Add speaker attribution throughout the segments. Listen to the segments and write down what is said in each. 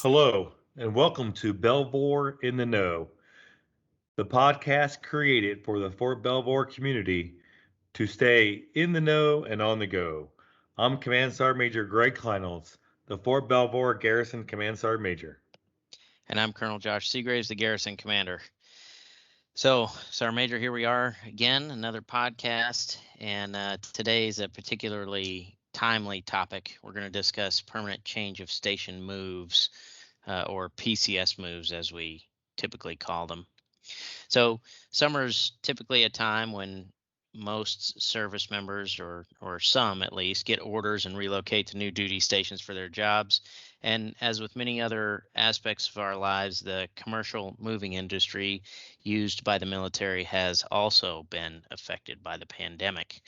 Speaker 1: Hello, and welcome to Belvoir In The Know, the podcast created for the Fort Belvoir community to stay in the know and on the go. I'm Command Sergeant Major Greg Kleinholz, the Fort Belvoir Garrison Command Sergeant Major.
Speaker 2: And I'm Colonel Josh Seagraves, the Garrison Commander. So, Sergeant Major, here we are again, another podcast, and today is a particularly timely topic. We're going to discuss permanent change of station moves, or PCS moves, as we typically call them. So, summer's typically a time when most service members, or some at least, get orders and relocate to new duty stations for their jobs. And as with many other aspects of our lives, the commercial moving industry used by the military has also been affected by the pandemic.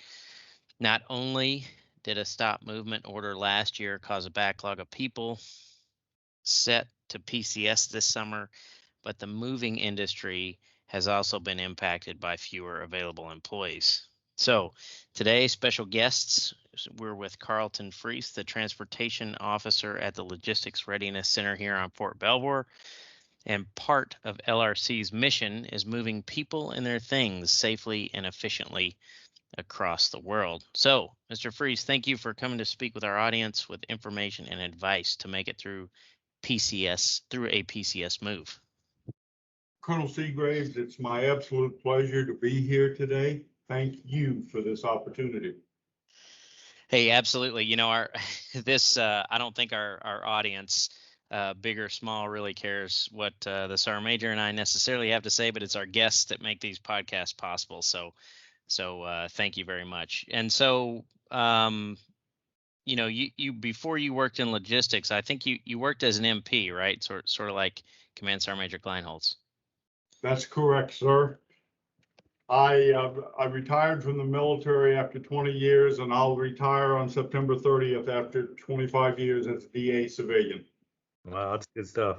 Speaker 2: Not only did a stop movement order last year cause a backlog of people set to PCS this summer, but the moving industry has also been impacted by fewer available employees. So today, special guests, we're with Carlton Freese, the transportation officer at the Logistics Readiness Center here on Fort Belvoir. And part of LRC's mission is moving people and their things safely and efficiently across the world. So, Mr. Freese, thank you for coming to speak with our audience with information and advice to make it through a PCS move.
Speaker 3: Colonel Seagraves, it's my absolute pleasure to be here today. Thank you for this opportunity.
Speaker 2: Hey, absolutely. You know, I don't think our audience, big or small, really cares what the Sergeant Major and I necessarily have to say, but it's our guests that make these podcasts possible. So thank you very much. And so, you know, you before you worked in logistics, I think you worked as an MP, right? Sort of like Command Sergeant Major Kleinholz.
Speaker 3: That's correct, sir. I retired from the military after 20 years, and I'll retire on September 30th after 25 years as a DA civilian.
Speaker 1: Wow, that's good stuff.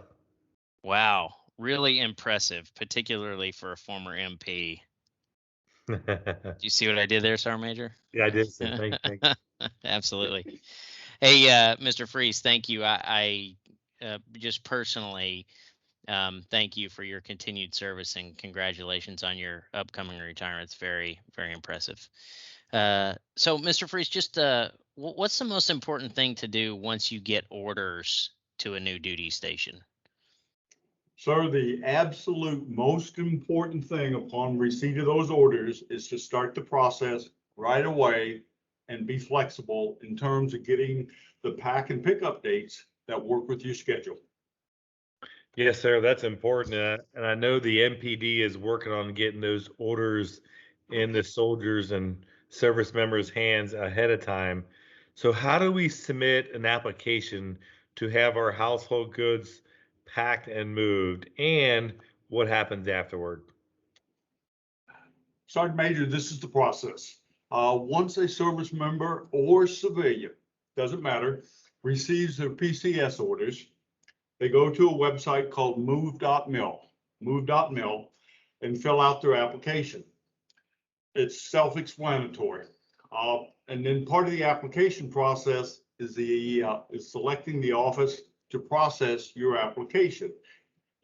Speaker 2: Wow, really impressive, particularly for a former MP. Do you see what I did there, Sergeant Major?
Speaker 1: Yeah, I did. So thanks.
Speaker 2: Absolutely. Hey, Mr. Freese, thank you. I just personally thank you for your continued service and congratulations on your upcoming retirement. It's very, very impressive. So, Mr. Freese, just what's the most important thing to do once you get orders to a new duty station?
Speaker 3: Sir, the absolute most important thing upon receipt of those orders is to start the process right away and be flexible in terms of getting the pack and pickup dates that work with your schedule.
Speaker 1: Yes, sir. That's important. And I know the MPD is working on getting those orders in the soldiers and service members' hands ahead of time. So, how do we submit an application to have our household goods packed and moved? And what happens afterward?
Speaker 3: Sergeant Major, this is the process. Once a service member or civilian, doesn't matter, receives their PCS orders, they go to a website called move.mil, and fill out their application. It's self-explanatory. And then part of the application process is selecting the office to process your application.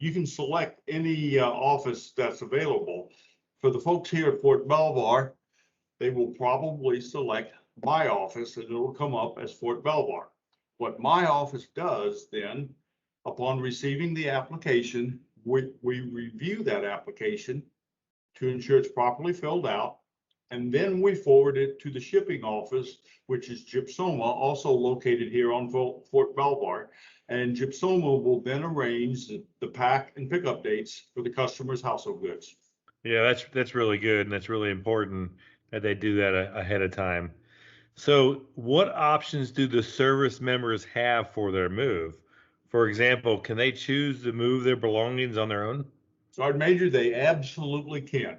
Speaker 3: You can select any office that's available. For the folks here at Fort Belvoir, they will probably select my office and it will come up as Fort Belvoir. What my office does then, upon receiving the application, we review that application to ensure it's properly filled out, and then we forward it to the shipping office, which is Gypsoma, also located here on Fort Belvoir. And Gypsoma will then arrange the pack and pickup dates for the customer's household goods.
Speaker 1: Yeah, that's really good, and that's really important that they do that ahead of time. So, what options do the service members have for their move? For example, can they choose to move their belongings on their own?
Speaker 3: Sergeant Major, they absolutely can.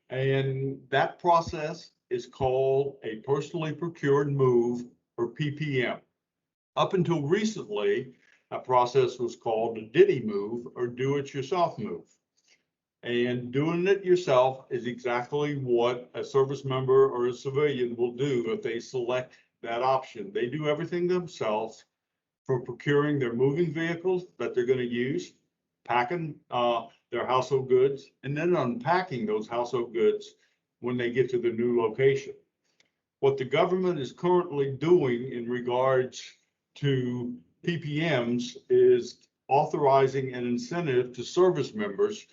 Speaker 3: And that process is called a personally procured move, or PPM. Up until recently, that process was called a DITY move, or do-it-yourself move. And doing it yourself is exactly what a service member or a civilian will do if they select that option. They do everything themselves for procuring their moving vehicles that they're going to use, packing their household goods, and then unpacking those household goods when they get to the new location. What the government is currently doing in regards to PPMs is authorizing an incentive to service members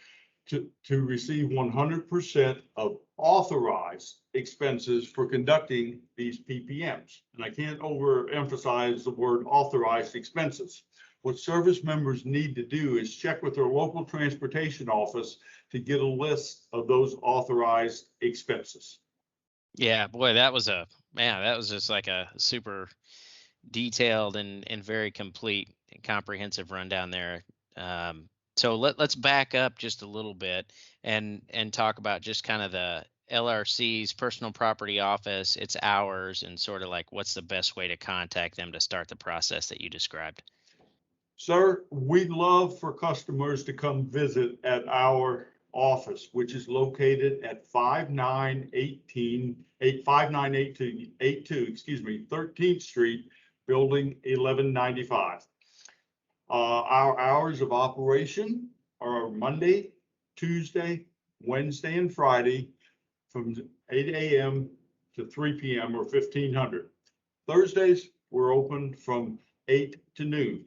Speaker 3: to receive 100% of authorized expenses for conducting these PPMs. And I can't overemphasize the word authorized expenses. What service members need to do is check with their local transportation office to get a list of those authorized expenses.
Speaker 2: Yeah, boy, that was just like a super detailed and very complete and comprehensive rundown there. So let's back up just a little bit and talk about just kind of the LRC's personal property office, its hours, and sort of like what's the best way to contact them to start the process that you described.
Speaker 3: Sir, we'd love for customers to come visit at our office, which is located at 5982, 13th Street, Building 1195. Our hours of operation are Monday, Tuesday, Wednesday, and Friday from 8 a.m. to 3 p.m. or 1500. Thursdays, we're open from 8 to noon.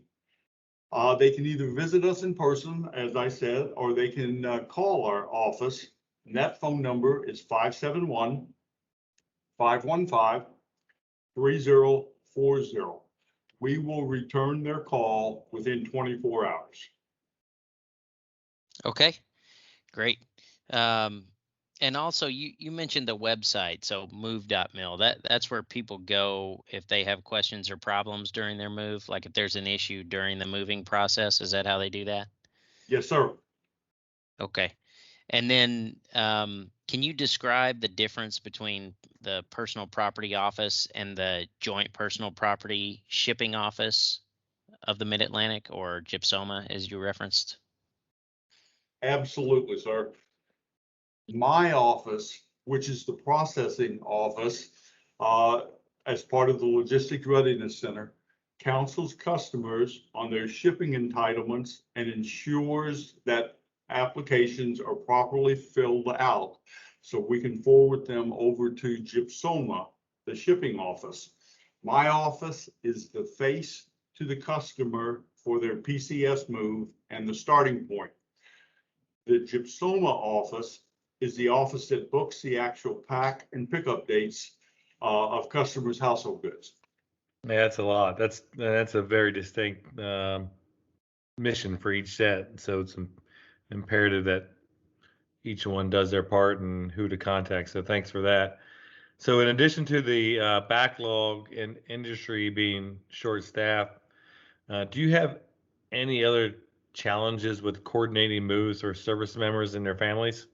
Speaker 3: They can either visit us in person, as I said, or they can call our office. And that phone number is 571-515-3040. We will return their call within 24 hours.
Speaker 2: Okay, great. And also you mentioned the website, so move.mil. That's where people go if they have questions or problems during their move, like if there's an issue during the moving process. Is that how they do that?
Speaker 3: Yes, sir.
Speaker 2: Okay. And then can you describe the difference between the personal property office and the joint personal property shipping office of the Mid-Atlantic, or GIPSOMA, as you referenced?
Speaker 3: Absolutely, sir. My office, which is the processing office, as part of the Logistics Readiness Center, counsels customers on their shipping entitlements and ensures that applications are properly filled out so we can forward them over to GIPSOMA, the shipping office. My office is the face to the customer for their PCS move and the starting point. The GIPSOMA office is the office that books the actual pack and pickup dates of customers' household goods.
Speaker 1: Yeah, that's a lot. That's a very distinct mission for each set. So it's imperative that each one does their part and who to contact. So thanks for that. So in addition to the backlog in industry being short-staffed, do you have any other challenges with coordinating moves for service members and their families?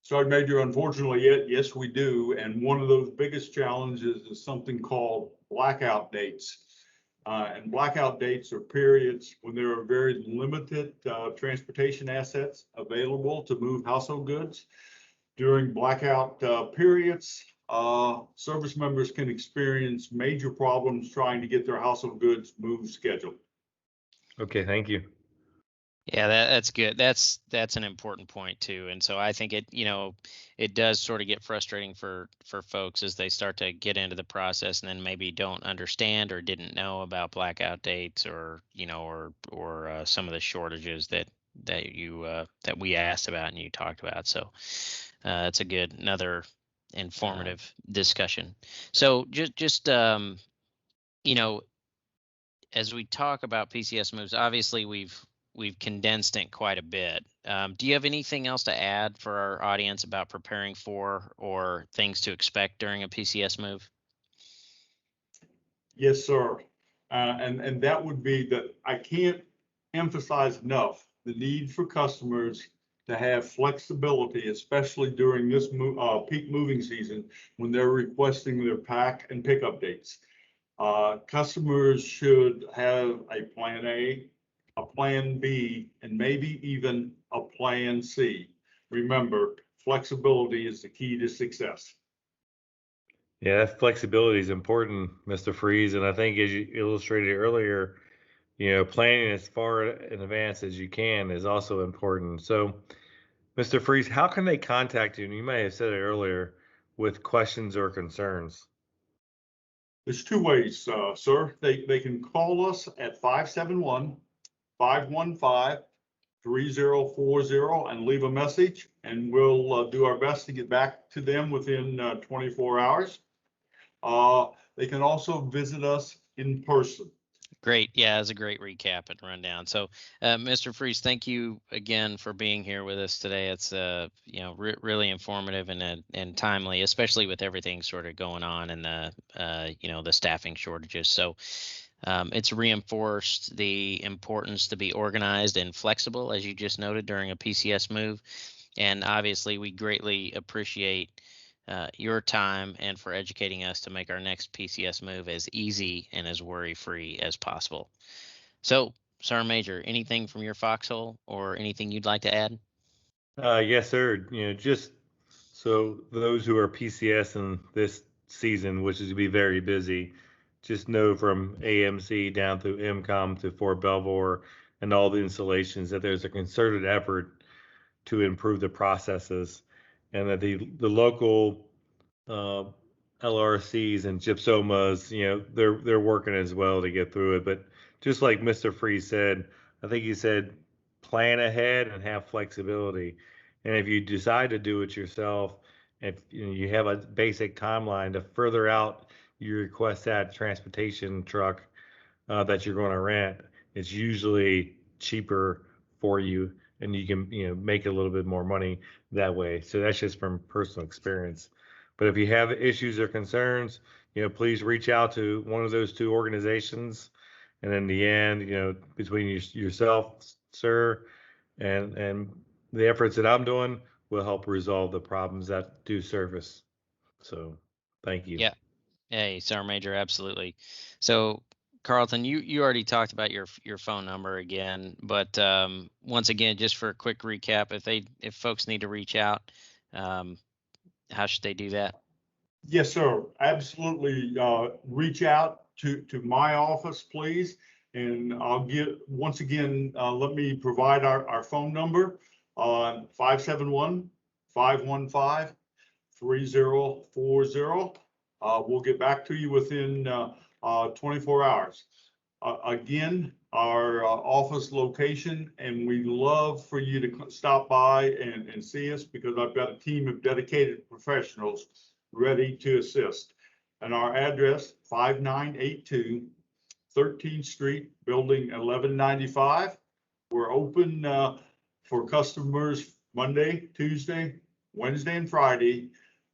Speaker 3: Sergeant Major, unfortunately, yes, we do. And one of those biggest challenges is something called blackout dates. And blackout dates are periods when there are very limited transportation assets available to move household goods. During blackout periods, service members can experience major problems trying to get their household goods moved scheduled.
Speaker 1: Okay, thank you.
Speaker 2: Yeah, that's good. That's an important point too. And so I think it does sort of get frustrating for folks as they start to get into the process and then maybe don't understand or didn't know about blackout dates or some of the shortages that we asked about and you talked about. So it's another informative discussion. So just as we talk about PCS moves, obviously we've condensed it quite a bit. Do you have anything else to add for our audience about preparing for or things to expect during a PCS move?
Speaker 3: Yes, sir. And that would be that I can't emphasize enough the need for customers to have flexibility, especially during this peak moving season when they're requesting their pack and pickup dates. Customers should have a plan A, a plan B, and maybe even a plan C. Remember, flexibility is the key to success.
Speaker 1: Yeah, that flexibility is important, Mr. Freese. And I think as you illustrated earlier, planning as far in advance as you can is also important. So, Mr. Freese, how can they contact you? And you may have said it earlier with questions or concerns.
Speaker 3: There's two ways, sir. They can call us at 571-515-3040 and leave a message, and we'll do our best to get back to them within 24 hours. They can also visit us in person.
Speaker 2: Great. Yeah, that's a great recap and rundown. So, Mr. Freese, thank you again for being here with us today. It's really informative and timely, especially with everything sort of going on and the staffing shortages. So, it's reinforced the importance to be organized and flexible, as you just noted, during a PCS move. And obviously, we greatly appreciate your time and for educating us to make our next PCS move as easy and as worry-free as possible. So, Sergeant Major, anything from your foxhole or anything you'd like to add?
Speaker 1: Yes, sir. Just so those who are PCS in this season, which is going to be very busy, just know from AMC down through MCOM to Fort Belvoir and all the installations that there's a concerted effort to improve the processes, and that the local uh, LRCs and gypsomas, they're working as well to get through it. But just like Mr. Freeze said, I think he said plan ahead and have flexibility. And if you decide to do it yourself, if you have a basic timeline to further out you request that transportation truck that you're going to rent, it's usually cheaper for you, and you can make a little bit more money that way. So that's just from personal experience. But if you have issues or concerns, please reach out to one of those two organizations. And in the end, between yourself, sir, and the efforts that I'm doing will help resolve the problems that do surface. So, thank you.
Speaker 2: Yeah. Hey, Sergeant Major, absolutely. So, Carlton, you already talked about your phone number again, but once again, just for a quick recap, if folks need to reach out, how should they do that?
Speaker 3: Yes, sir. Absolutely. Reach out to my office, please. And I'll once again, let me provide our phone number on 571-515-3040. We'll get back to you within 24 hours. Again, our office location, and we'd love for you to stop by and see us, because I've got a team of dedicated professionals ready to assist. And our address, 5982 13th Street, Building 1195. We're open for customers Monday, Tuesday, Wednesday, and Friday,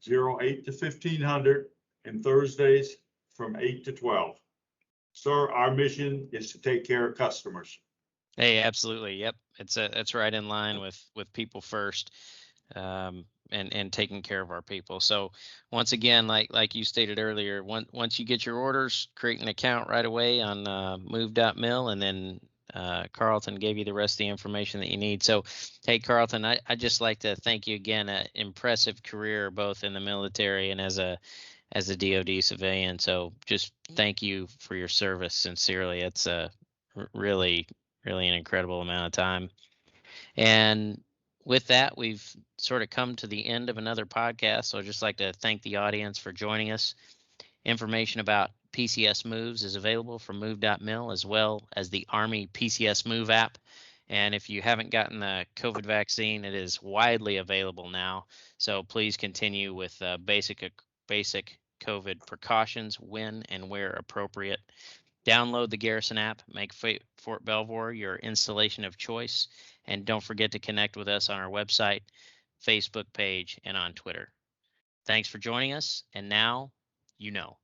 Speaker 3: 08 to 1500, and Thursdays from 8 to 12. Sir, our mission is to take care of customers.
Speaker 2: Hey, absolutely. Yep. That's right in line with people first, and taking care of our people. So once again, like you stated earlier, once you get your orders, create an account right away on move.mil, and then Carlton gave you the rest of the information that you need. So, hey, Carlton, I just like to thank you again. An impressive career, both in the military and as a DoD civilian. So just thank you for your service. Sincerely, it's really an incredible amount of time. And with that, we've sort of come to the end of another podcast. So I'd just like to thank the audience for joining us. Information about PCS moves is available from move.mil, as well as the Army PCS Move app. And if you haven't gotten the COVID vaccine, it is widely available now. So please continue with basic COVID precautions when and where appropriate. Download the Garrison app, make Fort Belvoir your installation of choice, and don't forget to connect with us on our website, Facebook page, and on Twitter. Thanks for joining us, and now you know.